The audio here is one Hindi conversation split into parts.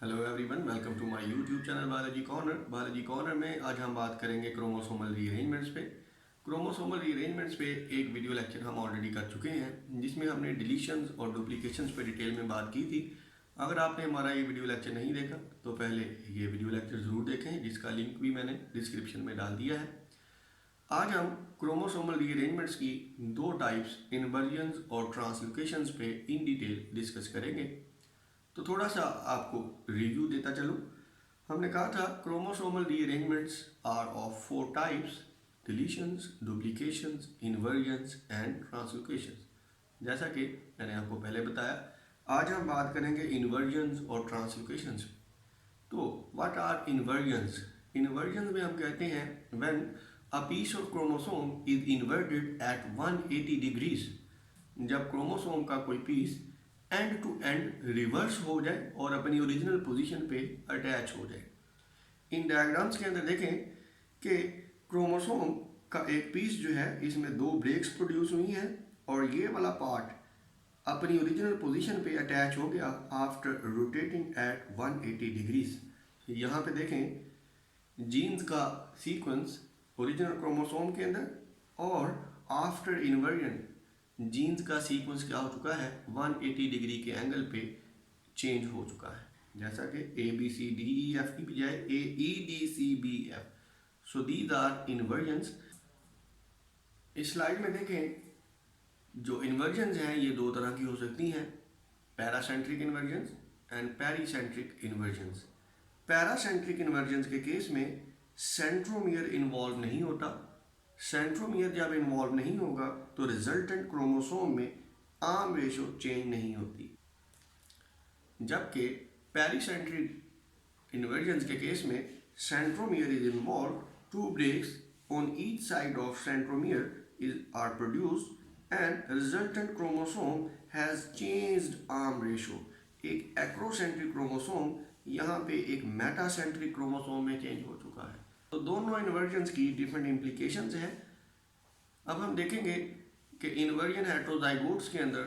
Hello everyone, welcome to my YouTube channel Balaji Corner. Balaji Corner में आज हम बात करेंगे क्रोमोसोमल रीअरेंजमेंट्स पे। क्रोमोसोमल रीअरेंजमेंट्स पे एक वीडियो लेक्चर हम ऑलरेडी कर चुके हैं जिसमें हमने डिलीशंस और डुप्लीकेशंस पे डिटेल में बात की थी। अगर आपने हमारा ये वीडियो लेक्चर नहीं देखा तो पहले ये वीडियो लेक्चर ज़रूर देखें, जिसका लिंक भी मैंने डिस्क्रिप्शन में डाल दिया है। आज हम क्रोमोसोमल रीअरेंजमेंट्स की दो टाइप्स, इन्वर्जन्स और ट्रांसलोकेशंस पे इन डिटेल डिस्कस करेंगे। तो थोड़ा सा आपको रिव्यू देता चलूँ। हमने कहा था chromosomal rearrangements are of four types: deletions, duplications, inversions and translocations. जैसा कि मैंने आपको पहले बताया, आज हम बात करेंगे इन्वर्जन्स और ट्रांसलोकेशंस। तो व्हाट आर इन्वर्जन्स? इन्वर्जन्स में हम कहते हैं when a piece of chromosome is inverted at 180 degrees. जब क्रोमोसोम का कोई piece end to end reverse हो जाए और अपनी ओरिजिनल पोजीशन पे अटैच हो जाए। इन डायग्राम्स के अंदर देखें कि क्रोमोसोम का एक पीस जो है, इसमें दो ब्रेक्स प्रोड्यूस हुई हैं और ये वाला पार्ट अपनी ओरिजिनल पोजीशन पे अटैच हो गया आफ्टर रोटेटिंग एट 180 डिग्रीज। यहाँ पे देखें जीन्स का सीक्वेंस ओरिजिनल क्रोमोसोम के अंदर, और आफ्टर इन्वर्जन जीन्स का सीक्वेंस क्या हो चुका है, 180 डिग्री के एंगल पे चेंज हो चुका है। जैसा कि ABCDEF की बजाय AEDCBF। So these are inversions. इस स्लाइड में देखें, जो इन्वर्जन्स हैं ये दो तरह की हो सकती हैं: पैरासेंट्रिक इन्वर्जन्स एंड पेरीसेंट्रिक इन्वर्जन्स। पैरासेंट्रिक इन्वर्जन्स के केस में सेंट्रोमियर इन्वॉल्व नहीं होता। सेंट्रोमियर जब इन्वॉल्व नहीं होगा तो रिजल्टेंट क्रोमोसोम में आर्म रेशो चेंज नहीं होती। जबकि पेरीसेंट्रिक इन्वर्जन्स के केस में centromere is involve, two breaks on each side of centromere is are produced and resultant chromosome has changed arm ratio. एक एक्रोसेंट्रिक क्रोमोसोम यहाँ पे एक मेटासेंट्रिक क्रोमोसोम में चेंज हो चुका है। तो दोनों इन्वर्जन्स की डिफरेंट इम्प्लीकेशंस हैं। अब हम देखेंगे कि इन्वर्जन हेटेरोजाइगोट्स के अंदर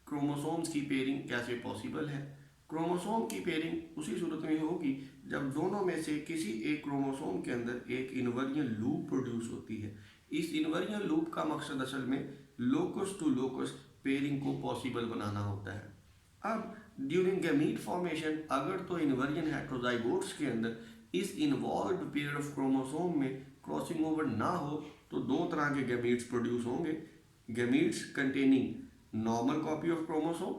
क्रोमोसोम्स की पेयरिंग कैसे पॉसिबल है। क्रोमोसोम की पेयरिंग उसी सूरत में होगी जब दोनों में से किसी एक क्रोमोसोम के अंदर एक इन्वर्जन लूप प्रोड्यूस होती है। इस इन्वर्जन लूप का मकसद असल में लोकस टू लोकस पेयरिंग को पॉसिबल बनाना होता है। अब ड्यूरिंग गैमीट फॉर्मेशन अगर तो इन्वर्जन हेटेरोजाइगोट्स के अंदर इस इन्वॉल्व पेयर ऑफ क्रोमोसोम में क्रॉसिंग ओवर ना हो तो दो तरह के गैमीट्स प्रोड्यूस होंगे: gametes containing normal copy of chromosome,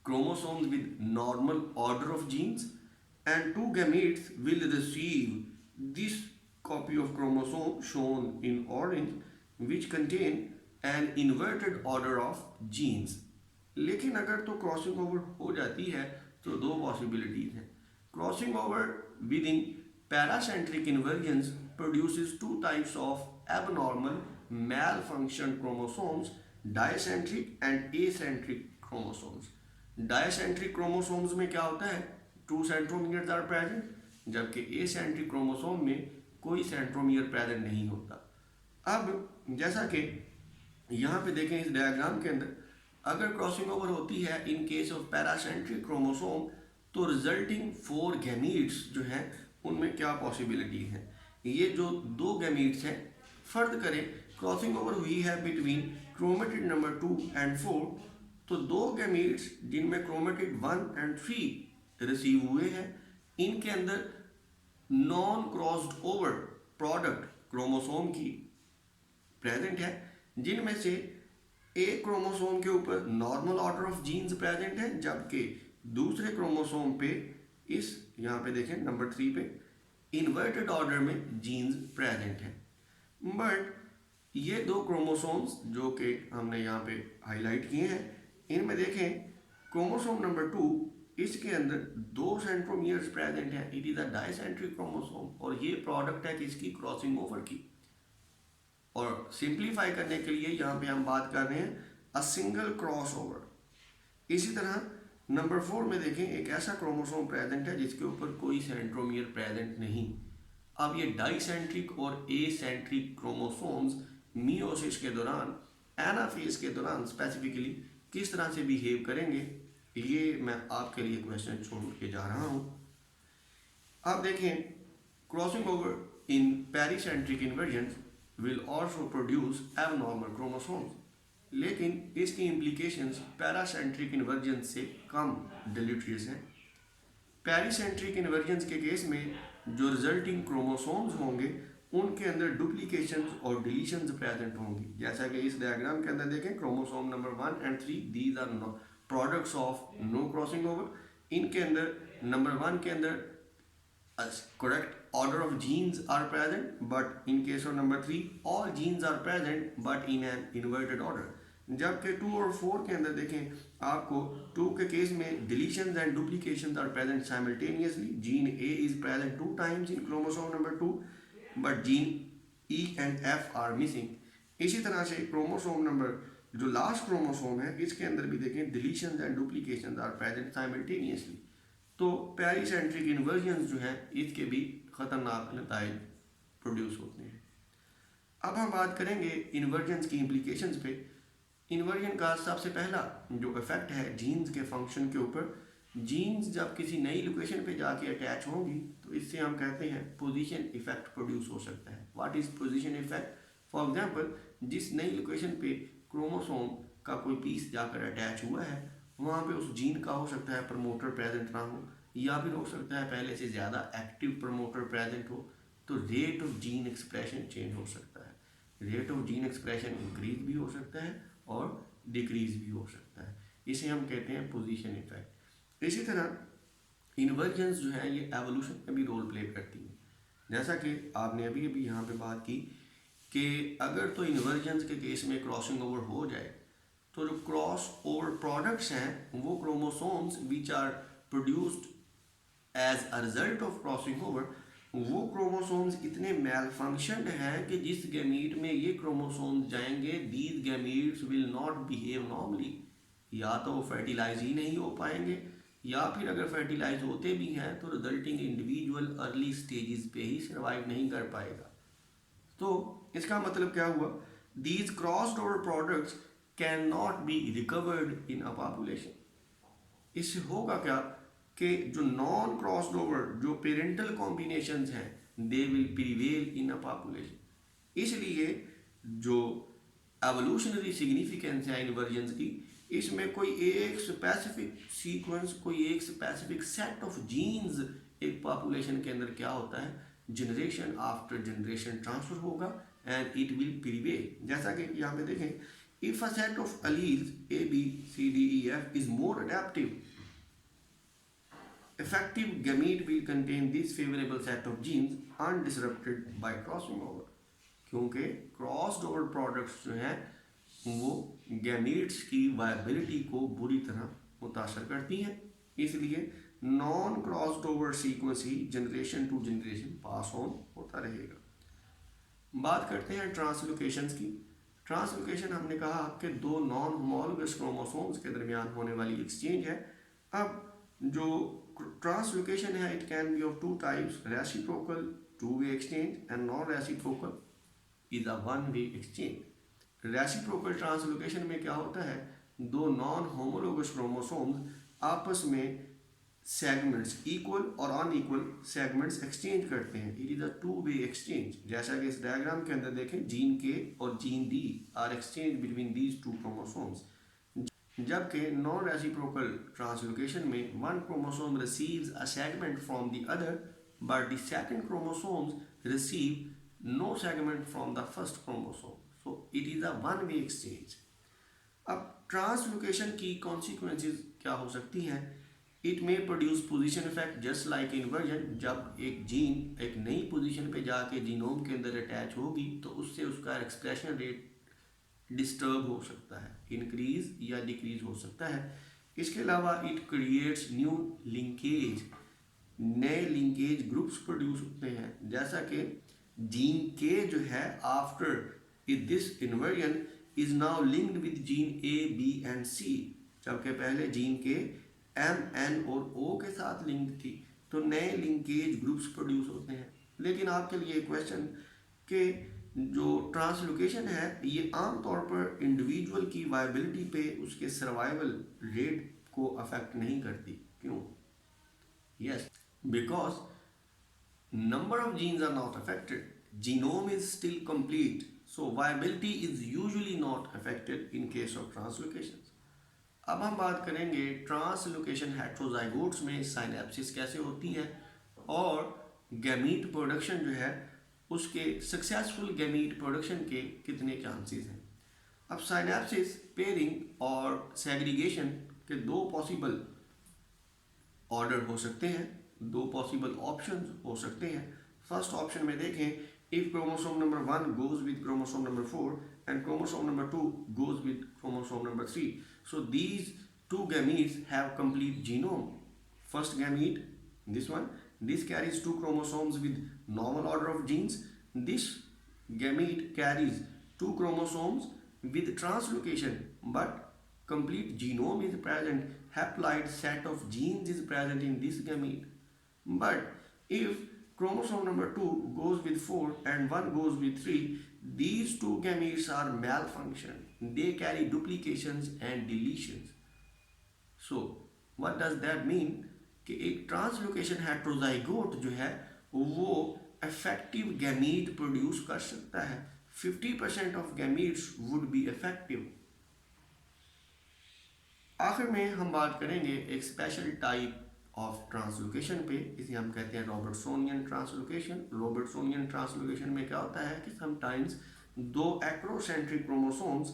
chromosomes with normal order of genes, and two gametes will receive this copy of chromosome shown in orange which contain an inverted order of genes। लेकिन अगर तो क्रॉसिंग ओवर हो जाती है तो दो पॉसिबिलिटीज हैं। Crossing over with in paracentric इन्वर्जन्स produces two types of abnormal malfunctioned chromosomes: dicentric and acentric chromosomes। Dicentric chromosomes में क्या होता है, टू सेंट्रोमियर्स आर प्रेजेंट, जबकि एसेंट्रिक क्रोमोसोम में कोई सेंट्रोमियर प्रेजेंट नहीं होता। अब जैसा कि यहाँ पे देखें इस डायग्राम के अंदर, अगर क्रॉसिंग ओवर होती है in case of paracentric chromosome तो रिजल्टिंग फोर गैमीट्स जो हैं उनमें क्या पॉसिबिलिटी है। ये जो दो गैमीट्स हैं, फर्ज करें क्रॉसिंग ओवर हुई है बिटवीन क्रोमेटिड नंबर 2 एंड 4, तो दो गैमीट्स जिनमें क्रोमेटिड 1 एंड 3 रिसीव हुए हैं, इनके अंदर non crossed over product chromosome की प्रेजेंट है, जिनमें से एक क्रोमोसोम के ऊपर normal order of genes present है, जबकि दूसरे क्रोमोसोम पे इस यहाँ पे देखें नंबर 3 पे इन्वर्टेड ऑर्डर में जीन्स प्रेजेंट है। बट ये दो क्रोमोसोम्स जो कि हमने यहाँ पे हाईलाइट किए हैं, इनमें देखें क्रोमोसोम नंबर 2, इसके अंदर दो सेंट्रोमियर्स प्रेजेंट हैं, इट इज अ डाइसेंट्रिक क्रोमोसोम, और ये प्रोडक्ट है किसकी, क्रॉसिंग ओवर की। और सिंप्लीफाई करने के लिए यहाँ पे हम बात कर रहे हैं अ सिंगल क्रॉस ओवर। इसी तरह नंबर 4 में देखें एक ऐसा क्रोमोसोम प्रेजेंट है जिसके ऊपर कोई सेंट्रोमियर प्रेजेंट नहीं। अब ये डाइसेंट्रिक और एसेंट्रिक क्रोमोसोम्स मियोसिस के दौरान, एनाफेज के दौरान स्पेसिफिकली किस तरह से बिहेव करेंगे, ये मैं आपके लिए क्वेश्चन छोड़ के जा रहा हूँ। आप देखें, crossing over in pericentric inversion will also produce abnormal chromosomes, लेकिन इसकी इम्प्लीकेशंस पैरासेंट्रिक इन्वर्जन से कम डिलीटरियस हैं। पेरीसेंट्रिक इन्वर्जन के केस में जो रिजल्टिंग क्रोमोसोम्स होंगे उनके अंदर डुप्लीकेशंस और डिलीशंस प्रेजेंट होंगी। जैसा कि इस डायग्राम के अंदर देखें, chromosome number 1 and 3 these are products of no crossing over. इनके अंदर नंबर 1 के अंदर correct order of genes are present, but in case of number 3 all genes are present but in an inverted order। जबकि 2 और 4 के अंदर देखें, आपको 2 के केस में deletions and duplications are present simultaneously। gene A is present 2 times in chromosome number 2 but gene E and F are missing। इसी तरह से क्रोमोसोम नंबर जो लास्ट क्रोमोसोम है इसके अंदर भी देखें deletions and duplications are present simultaneously। तो पेरीसेंट्रिक इन्वर्जन जो है इसके भी ख़तरनाक नताइज प्रोड्यूस होते हैं। अब हम बात करेंगे इन्वर्जन की इम्प्लीकेशंस पे। इन्वर्जन का सबसे पहला जो इफेक्ट है जीन्स के फंक्शन के ऊपर। जीन्स जब किसी नई लोकेशन पे जाके अटैच होंगी तो इससे हम कहते हैं पोजीशन इफेक्ट प्रोड्यूस हो सकता है। What is position effect? For example, जिस नई लोकेशन पे क्रोमोसोम का कोई पीस जाकर अटैच हुआ है वहाँ पे उस जीन का हो सकता है प्रमोटर प्रेजेंट ना हो, या फिर हो सकता है पहले से ज़्यादा एक्टिव प्रमोटर प्रेजेंट हो, तो rate of gene expression change हो सकता है। Rate of gene expression increase भी हो सकता है और डिक्रीज भी हो सकता है। इसे हम कहते हैं पोजीशन इफेक्ट। इसी तरह इन्वर्जेंस जो है ये एवोल्यूशन में भी रोल प्ले करती है। जैसा कि आपने अभी अभी यहाँ पे बात की कि अगर तो इन्वर्जेंस के केस में क्रॉसिंग ओवर हो जाए तो जो क्रॉस ओवर प्रोडक्ट्स हैं वो chromosomes which are produced as a result of crossing over, वो क्रोमोसोम्स इतने मेल फंक्शनड हैं कि जिस गैमीट में ये क्रोमोसोम्स जाएंगे these gametes will not behave normally. या तो वो फर्टिलाइज ही नहीं हो पाएंगे, या फिर अगर फर्टिलाइज होते भी हैं तो रिजल्टिंग इंडिविजुअल अर्ली स्टेजेस पे ही सर्वाइव नहीं कर पाएगा। तो इसका मतलब क्या हुआ? These crossed over products can not be recovered in a population. इससे होगा क्या कि जो नॉन क्रॉस्ड ओवर जो पेरेंटल कॉम्बिनेशंस हैं they will prevail in a population. इसलिए जो एवोल्यूशनरी सिग्निफिकेंस है इन्वर्जन की, इसमें कोई एक स्पेसिफिक सीक्वेंस, कोई एक स्पेसिफिक सेट ऑफ जीन्स एक पॉपुलेशन के अंदर क्या होता है, जनरेशन आफ्टर जनरेशन ट्रांसफर होगा एंड इट विल प्रिवेल। जैसा कि यहाँ पे देखें, if a set of alleles A, B, C, D, E, F is more adaptive, effective gamete will contain this favorable set of genes undisrupted by crossing over। क्योंकि crossed over products जो हैं वो गैमीट्स की वायबिलिटी को बुरी तरह मुतासर करती हैं, इसलिए नॉन क्रॉस्ड ओवर सीक्वेंस ही generation to generation pass on होता रहेगा। बात करते हैं ट्रांसलोकेशंस की। ट्रांसलोकेशन हमने कहा कि दो नॉन होमोलोगस क्रोमोसोम्स के दरमियान होने वाली एक्सचेंज है। अब जो ट्रांसलोकेशन है it can be of 2 types, reciprocal two way exchange and non reciprocal is a one way exchange. Reciprocal translocation में क्या होता है, दो नॉन होमोलोगस क्रोमोसोम्स आपस में सेगमेंट्स, इक्वल और अनइक्वल सेगमेंट्स एक्सचेंज करते हैं। It is a two way exchange. जैसा कि इस डायग्राम के अंदर देखें, जीन के और gene D are exchange between these 2 chromosomes. जबकि नॉन रेसिप्रोकल ट्रांसलोकेशन में one chromosome receives a segment from the other but the second chromosomes receive no segment from the first chromosome, so it is a one way exchange. अब ट्रांसलोकेशन की कॉन्सिक्वेंसेज क्या हो सकती हैं? It may produce position effect just like inversion. जब एक जीन एक नई पोजीशन पे जाके जीनोम के अंदर अटैच होगी तो उससे उसका एक्सप्रेशन रेट डिस्टर्ब हो सकता है, इंक्रीज या डिक्रीज हो सकता है। इसके अलावा इट क्रिएट्स न्यू लिंकेज, नए लिंकेज ग्रुप्स प्रोड्यूस होते हैं। जैसा कि जीन के जो है after this inversion is now linked with gene A, B and C, जबकि पहले जीन के एम, एन और ओ के साथ लिंक थी, तो नए लिंकेज ग्रुप्स प्रोड्यूस होते हैं। लेकिन आपके लिए क्वेश्चन कि जो ट्रांसलोकेशन है ये आमतौर पर इंडिविजुअल की वायबिलिटी पे, उसके सर्वाइवल रेट को अफेक्ट नहीं करती। क्यों? Yes, because number of genes are not affected, genome is still complete, so viability is usually not affected in case of translocations. अब हम बात करेंगे ट्रांसलोकेशन हेट्रोजाइगोट्स में साइनेप्सिस कैसे होती है और गैमीट प्रोडक्शन जो है उसके सक्सेसफुल गैमीट प्रोडक्शन के कितने चांसेस हैं। अब साइनेप्सिस, पेयरिंग और सेग्रीगेशन के दो पॉसिबल ऑर्डर हो सकते हैं, दो पॉसिबल ऑप्शंस हो सकते हैं। फर्स्ट ऑप्शन में देखें, if chromosome number 1 goes with chromosome number 4 and chromosome number 2 goes with chromosome number 3, so these two gametes have complete genome. First gamete, this one, this carries 2 chromosomes with normal order of genes. This gamete carries 2 chromosomes with translocation, but complete genome is present, haploid set of genes is present in this gamete. But if chromosome number 2 goes with 4 and 1 goes with 3, these two gametes are malfunctioned. They carry duplications and deletions. So, what does that mean? कि एक ट्रांसलोकेशन हेट्रोजाइगोट जो है वो इफेक्टिव गैमीट प्रोड्यूस कर सकता है। 50% of gametes would be effective. आखिर में हम बात करेंगे एक स्पेशल टाइप ऑफ ट्रांसलोकेशन पे, इसे हम कहते हैं रॉबर्टसोनियन ट्रांसलोकेशन। रॉबर्टसोनियन ट्रांसलोकेशन में क्या होता है कि समटाइम्स दो एक्रोसेंट्रिक क्रोमोसोम्स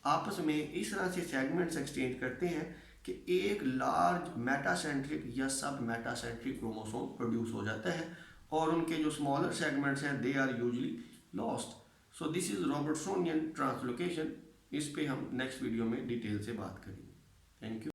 आपस में इस तरह से सेगमेंट्स एक्सचेंज करते हैं कि एक लार्ज मेटासेंट्रिक या सब मेटासेंट्रिक क्रोमोसोम प्रोड्यूस हो जाता है और उनके जो स्मॉलर सेगमेंट्स हैं they are usually lost. So this is Robertsonian translocation. इस पे हम नेक्स्ट वीडियो में डिटेल से बात करेंगे। Thank you.